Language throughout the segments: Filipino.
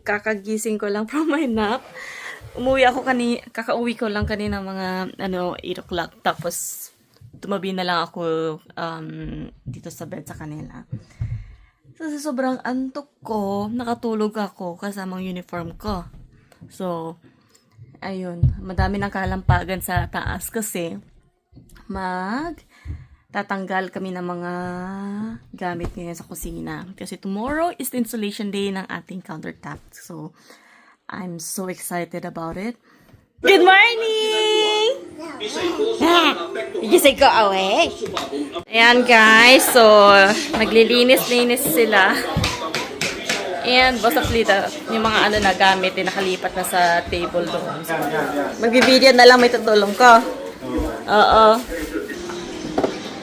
kakagising ko lang from my nap. Kakauwi ko lang kanina mga 8 o'clock. Tapos tumabi na lang ako dito sa bed sa kanila. Kasi sobrang antok ko, nakatulog ako kasamang uniform ko. So, ayun, madami ng kalampagan sa taas kasi tatanggal kami ng mga gamit ngayon sa kusina. Kasi tomorrow is the installation day ng ating countertop. So, I'm so excited about it. Good morning! Gising ko awake. Ayan guys, so naglilinis-linis sila. And basaplit yung mga na gamit nakalipat na sa table doon. So, magbibideo na lang, may tutulong ko. Oo.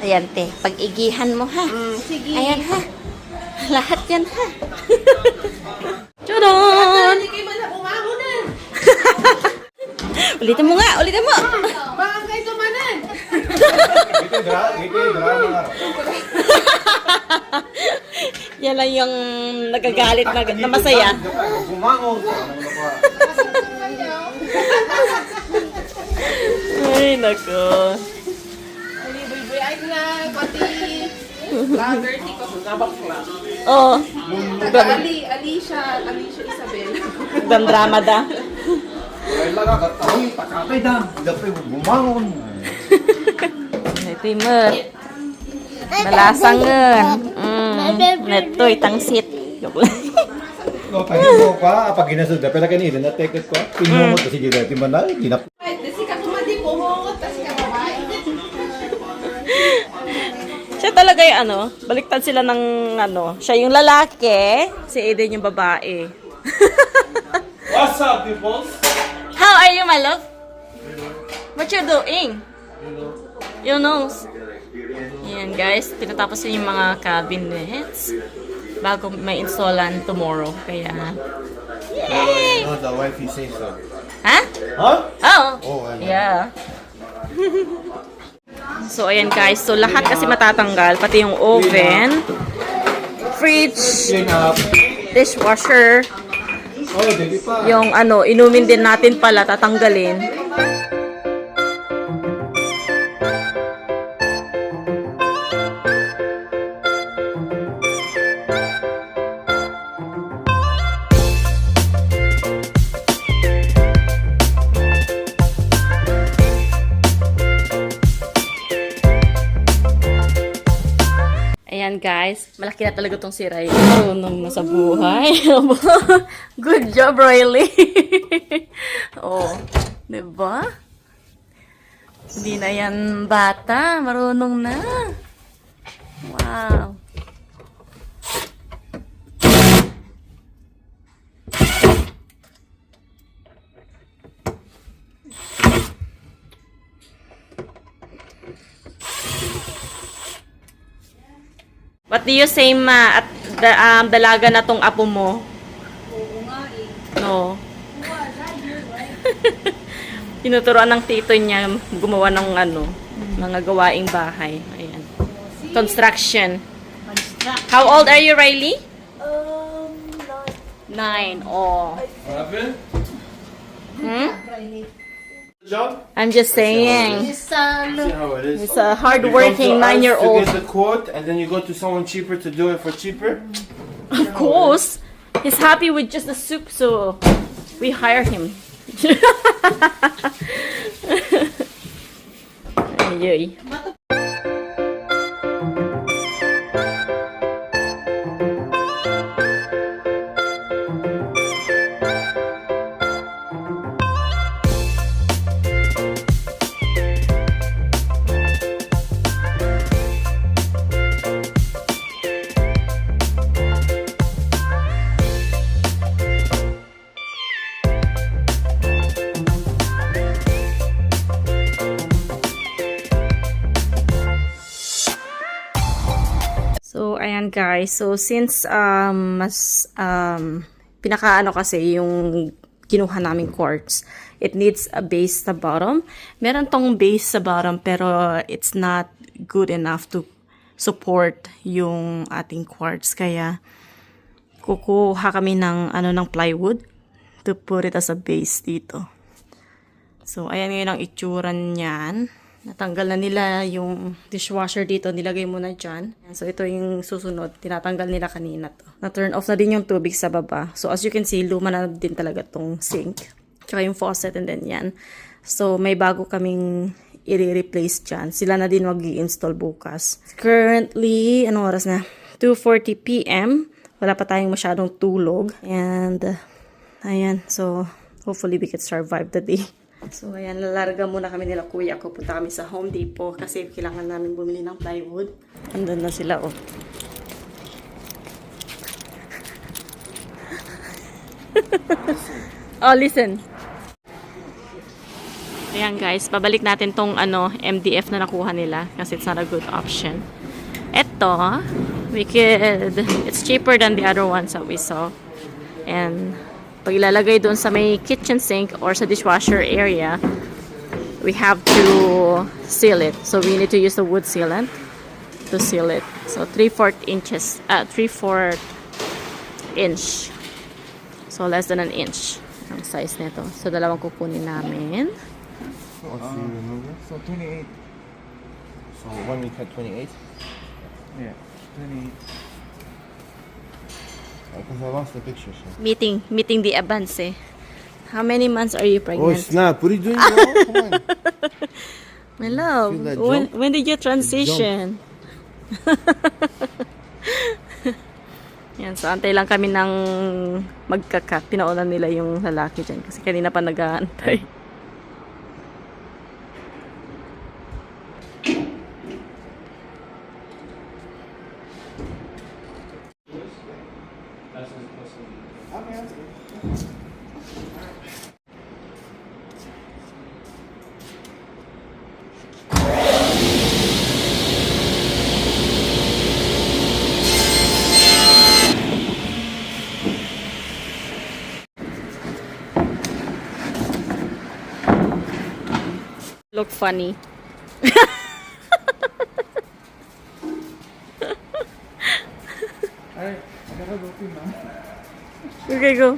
Ayan te, pag-igihan mo ha. Sige. Ayan ha. Lahat yan ha. Tadaan! Hindi kayo umahunan. Ulitin mo nga, ulitin mo. Baka kayo tumanan. Yan lang yung nagagalit na masaya. Ay, nako. Buy-buy ay na, pati. Dirty ko. Oh, Alicia Isabel. drama da. Ito yung malasangan. Neto, itangsit. Joke lang. Pag-ibo ka, pag ginasod na, pala kanina, na-take ko, pinungot kasi dito, timana, ginap. Desi ka tumadi po mo, tas ka babae. Siya talaga yung baliktad sila ng siya yung lalaki, si Aiden yung babae. What's up, people? How are you, my love? What you doing? You know. Yan guys, tinatapos yung mga cabinets bago may installan tomorrow. Kaya, yay! No, the wife he says so. Ha? Huh? Oh, Oh, I know. yeah. So, ayan guys. So, lahat kasi matatanggal. Pati yung oven, fridge, Clean up. dishwasher, Oh, baby pa. yung inumin din natin pala, tatanggalin. Ayan guys, malaki na talaga tong si Riley. Marunong na sa buhay. Good job, Riley. Oh, diba? Hindi na yan bata. Marunong na. Wow. What do you say, ma? At dalaga na tong apo mo? Oo nga eh. No. Tinuturuan ng tito niya gumawa ng mga gawaing bahay. Ayan. Construction. How old are you, Riley? 9. Oh. What happened? Hmm? Job? I'm just saying. See how it is. He's a You hardworking come to us 9-year-old. to get the quote, and then you go to someone cheaper to do it for cheaper. Of course. He's happy with just the soup, so we hire him. Ay, ay. So, ayan guys. So, since pinakaano kasi yung kinuha naming quartz, it needs a base sa bottom. Meron tong base sa bottom pero it's not good enough to support yung ating quartz. Kaya, kukuha kami ng, ng plywood to put it as a base dito. So, ayan ngayon ang itsura niyan. Natanggal na nila yung dishwasher dito. Nilagay mo na dyan. So, ito yung susunod. Tinatanggal nila kanina to. Na-turn off na din yung tubig sa baba. So, as you can see, luma na din talaga tong sink. Tsaka yung faucet and then yan. So, may bago kaming i-replace dyan. Sila na din mag-i-install bukas. Currently, anong oras na? 2:40 p.m. Wala pa tayong masyadong tulog. And, ayan. So, hopefully we can survive the day. So, ayan, lalarga muna kami nila kuya ko. Punta kami sa Home Depot kasi kailangan namin bumili ng plywood. Andun na sila, oh. Oh, listen. Ayan, guys. Pabalik natin tong, MDF na nakuha nila kasi it's not a good option. Eto, it's cheaper than the other ones that we saw. And, pag ilalagay doon sa may kitchen sink or sa dishwasher area, we have to seal it. So we need to use the wood sealant to seal it. So 3/4 inches, 3/4 inch. So less than an inch ang size nito. So dalawang kukunin namin. What do you remember? So 28. So when we cut 28? Yeah, 28. Because I lost the picture. So. Meeting the advance eh. How many months are you Oh pregnant? snap! What are you doing, bro? Come on. My love, Feel that when did you transition? Yan, so antay lang kami ng magkakat. Pinaulan nila yung lalaki dyan kasi kanina pa nag-aantay. Look funny. Alright, gotta go to now. Okay, go.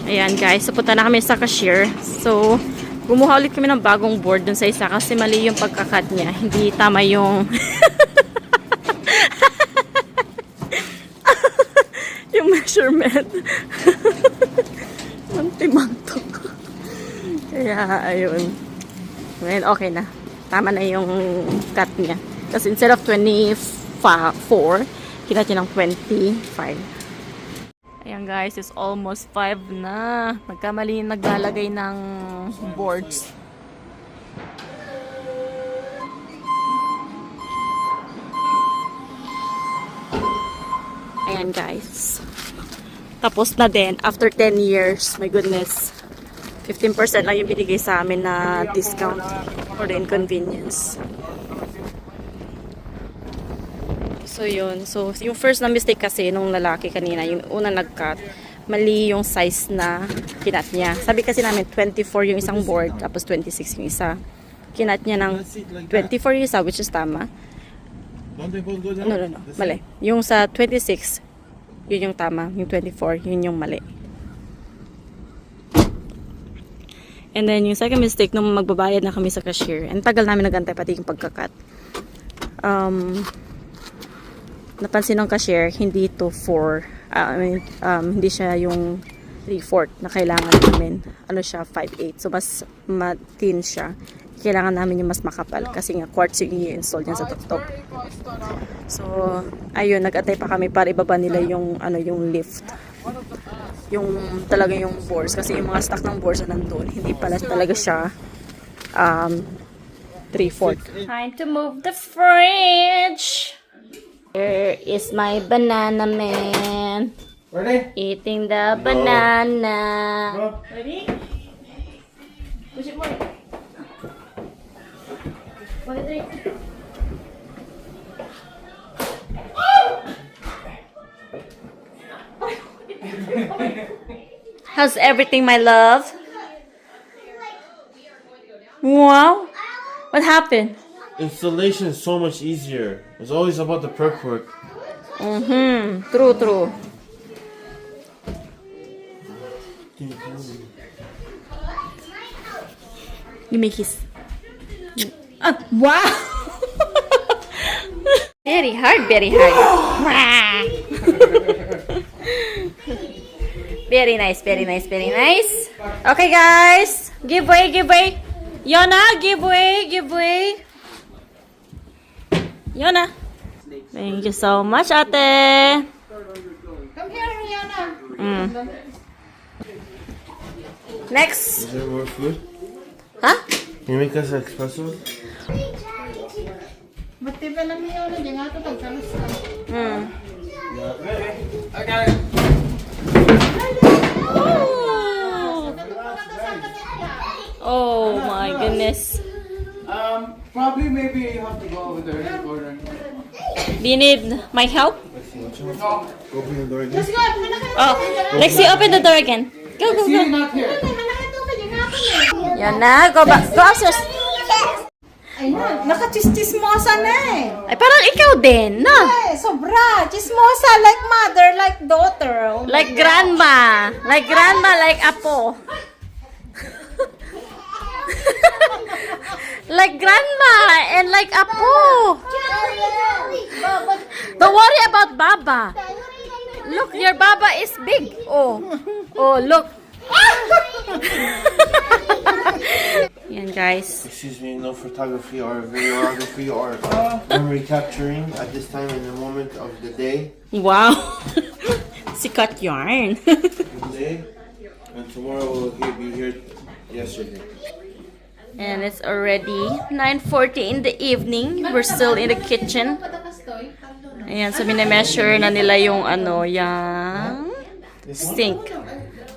Ayan guys, so punta na kami sa cashier. So, gumawa ulit kami ng bagong board dun sa isa kasi mali yung pagkakat niya. Hindi tama yung yung measurement. Ang timang to. Kaya, ayun. Ngayon, okay na. Tama na yung cut niya. Kasi instead of 24, kinat niya ng 25. Ayan guys, it's almost 5 na. Nagkamali yung naglalagay ng boards. Ayan guys. Tapos na din. After 10 years, my goodness. 15% lang yung binigay sa amin na discount for the inconvenience. So, yun. So, yung first na mistake kasi nung lalaki kanina, yung unang nag-cut, mali yung size na kinat niya. Sabi kasi namin, 24 yung isang board, tapos 26 yung isa. Kinat niya ng 24 yung isa, which is tama. Don't they both go down? No. Mali. Yung sa 26, yun yung tama. Yung 24, yun yung mali. And then, yung second mistake, nung magbabayad na kami sa cashier, and tagal namin nagantay pati yung pagkakat. Napansin ng cashier, hindi to 4. Hindi siya yung 3/4 na kailangan namin. Ano siya, 5/8. So, mas matin siya. Kailangan namin yung mas makapal kasi nga quartz yung i-install dyan sa tuktok. So, ayun, nag-atay pa kami para ibaba nila yung, yung lift. Yung talaga yung boards. Kasi yung mga stock ng boards na nandun, hindi pala talaga siya 3/4. Time to move the fridge! Here is my banana man. Ready? Eating the banana. Ready? Push it more. 1, 2, 3. How's everything, my love? Wow. What happened? Installation is so much easier. It's always about the prep work. Mm-hmm. True, true. Give me a kiss. Wow. Very hard, very hard. Very nice, very nice, very nice. Okay, guys. Give way, give way. Yona, give way, give way. Yona. Thank you so much, ate. Come here, Rihanna. Next. Is there more food? Huh? Can you make us an espresso? Ba't ba lang Rihanna? Diyan nga ito tagkalas ka. Oh my goodness. Probably maybe you have to go over there in the corner. Do you need my help? Open the door again. Let's go. Oh, Lexi, open the door again. Go, go, See, go. not here. Yan na, go back. Go upstairs. Ayun, naka-chismosa na eh. Ay, parang ikaw din, no? Eh, sobra. Chismosa, like mother, like daughter. Like grandma. Like grandma, like apo. Like grandma and like apo. Don't worry about Baba. Look, your Baba is big. Oh, oh, look. Yan, guys. Excuse me, no photography or videography or memory capturing at this time in the moment of the day. Wow. Sikat yarn. Today and tomorrow we'll be here yesterday. And it's already 9:40 in the evening. We're still in the kitchen. Ayan, so minemeasure na nila yung ano, yung sink.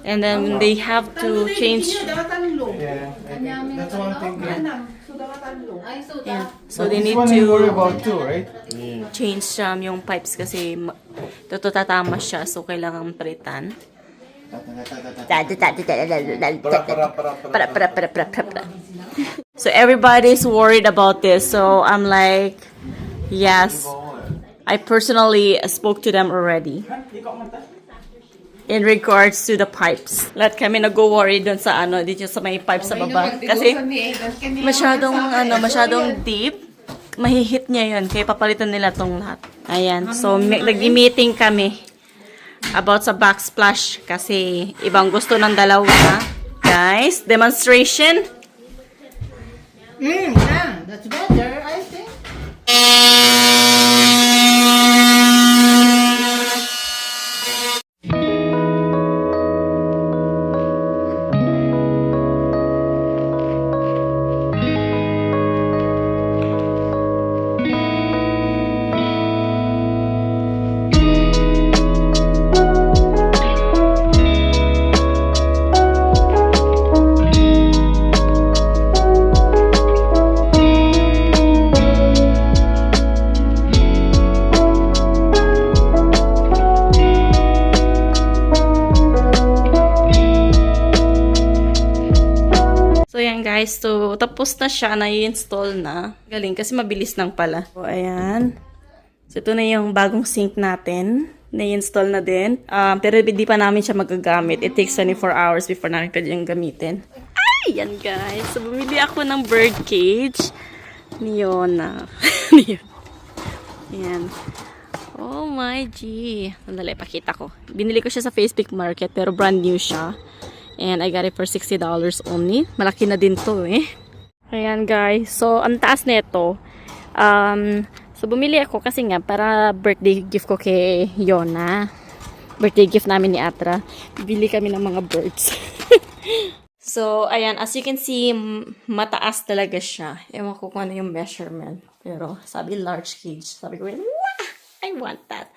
And then they have to change. Yeah, that's one thing. Ayan. So they This need one you worry to about too, right? change yung pipes kasi tatama siya. So kailangan palitan. So everybody's worried about this. So I'm like, yes. I personally spoke to them already in regards to the pipes. Lahat kami nag-worry dun sa ano, dito sa may pipes sa baba. Kasi masyadong deep. Mahihit niya yun. Kaya papalitan nila tong lahat. Ayan. So nag-meeting kami about sa backsplash kasi ibang gusto ng dalawa. Guys, demonstration. Yeah, that's better, I think. So, yan guys. So, tapos na siya. Na-install na. Galing kasi mabilis lang pala. So, ayan. So, ito na yung bagong sink natin. Na-install na din. Pero hindi pa namin siya magagamit. It takes 24 hours before namin pwede yung gamitin. Ay! Yan guys. So, bumili ako ng bird cage. Ni Yona. Ayan. Oh my G. Sandali, pakita ko. Binili ko siya sa Facebook Market pero brand new siya. And I got it for $60 only. Malaki na din to eh. Ayan guys. So, ang taas nito. So, bumili ako kasi nga para birthday gift ko kay Yona. Birthday gift namin ni Atra. Bili kami ng mga birds. So, ayan. As you can see, mataas talaga siya. Ewan ko kung ano yung measurement. Pero, sabi large cage. Sabi ko, wah! I want that.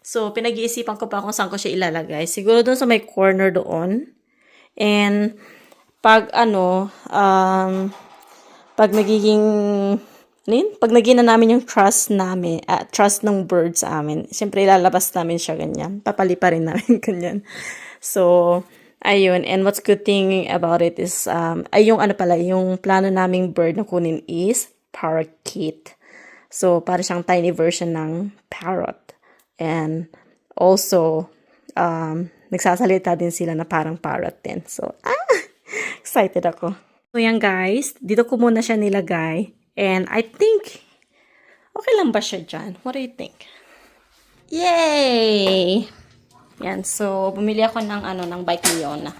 So, pinag-iisipan ko pa kung saan ko siya ilalagay. Siguro doon sa may corner doon. And, pag pag nagiging, pag naging na namin yung trust namin, trust ng birds sa amin, siyempre ilalabas namin siya ganyan. Papalipa rin namin ganyan. So, Ayun, and what's good thing about it is, ay yung ano pala, yung plano naming bird na kunin is parakeet. So, para siyang tiny version ng parrot. And also, nagsasalita din sila na parang parrot din. So, excited ako. So, yan guys, dito ko muna siya nilagay. And I think, okay lang ba siya dyan? What do you think? Yay! Yan, so, bumili ako ng, ng bike ni Yona.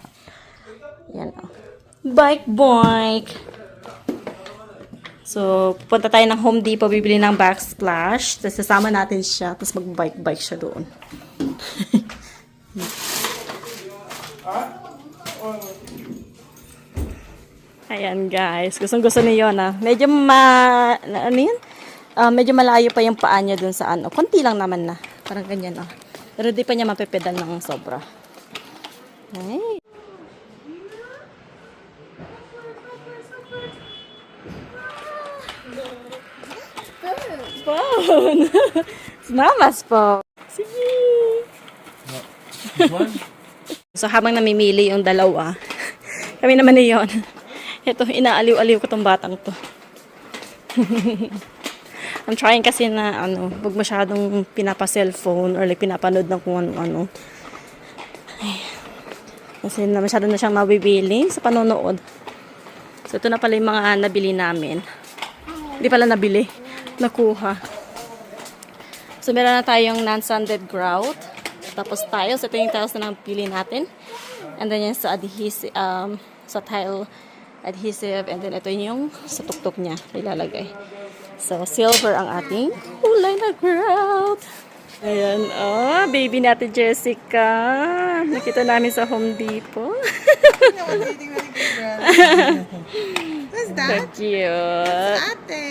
Yan, oh. Bike! So, pupunta tayo ng Home Depot, bibili ng backsplash. Tapos, sasama natin siya. Tapos, mag-bike siya doon. Ayan, guys. Gustong-gusto ni Yona. Medyo ano yun? Medyo malayo pa yung paa niya dun sa ano. Konti lang naman na. Parang ganyan, oh. Pero di pa niya mapipedal ng sobra. Hey. Phone. It's Mama's phone. Sige. So, habang namimili yung dalawa, kami naman ni Yon. Ito, inaaliw-aliw ko tong batang to. I'm trying kasi na, wag masyadong pinapa-cellphone or like pinapanood ng kung ano-ano. Kasi masyado na siyang mabibili sa panonood. So, ito na pala yung mga nabili namin. Hindi pala nabili. Nakuha. So, meron na tayong non-sanded grout. Tapos tiles. Ito yung tiles na napili natin. And then yung sa adhesive, sa tile adhesive. And then ito yung sa tuktok niya ilalagay. So, silver ang ating kulay na grout. Ayan, baby natin Jessica. Nakita namin sa Home Depot. Who's that? So cute. Ate.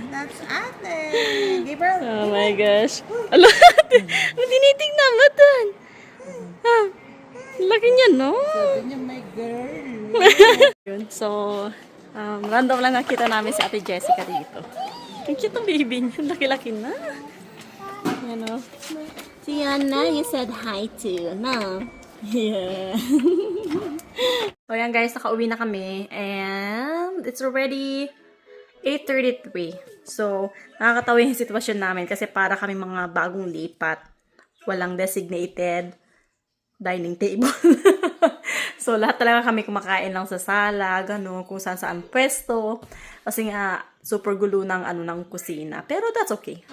That's Ate. Gabriel. Oh my gosh. Ala, tinitignan mo dun. Laki niya, no? Sabi niya, my girl. Yun, so, random lang nakita namin si Ate Jessica dito. Ang cute ng baby niya. Laki-laki na. Yan o. Si Yana, you said hi to, no? Yeah. So, yan guys, nakauwi na kami. And, it's already 8:33. So, nakakatawa yung sitwasyon namin kasi para kami mga bagong lipat. Walang designated dining table. So, lahat talaga kami kumakain lang sa sala, gano'n, kung saan pwesto. Kasi nga, super gulo ng, ng kusina. Pero that's okay.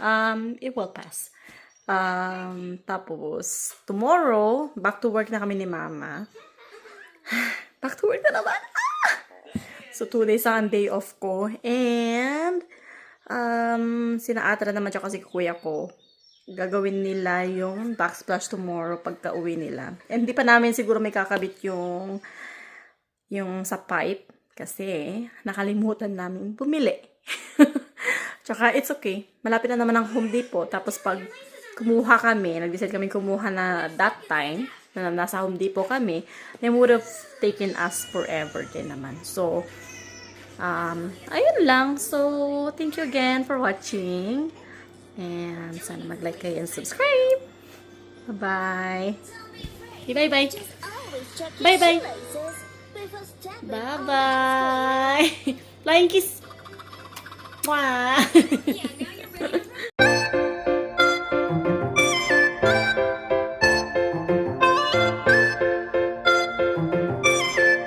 It will pass. Tapos, tomorrow, back to work na kami ni Mama. Back to work na naman. So, 2 days ang day off ko. And, sina Atra naman siya kasi kuya ko. Gagawin nila yung backsplash tomorrow pagka uwi nila. And hindi pa namin siguro may kakabit yung sa pipe. Kasi, nakalimutan namin bumili. Tsaka, it's okay. Malapit na naman ang Home Depot. Tapos, pag kumuha kami, nag-decide kami kumuha na that time, na nasa Home Depot kami, they would have taken us forever din naman. So, ayun lang. So, thank you again for watching. And, sana mag-like kayo and subscribe. Bye-bye. Bye-bye. Bye-bye. Bye-bye. Flying kiss. Wow.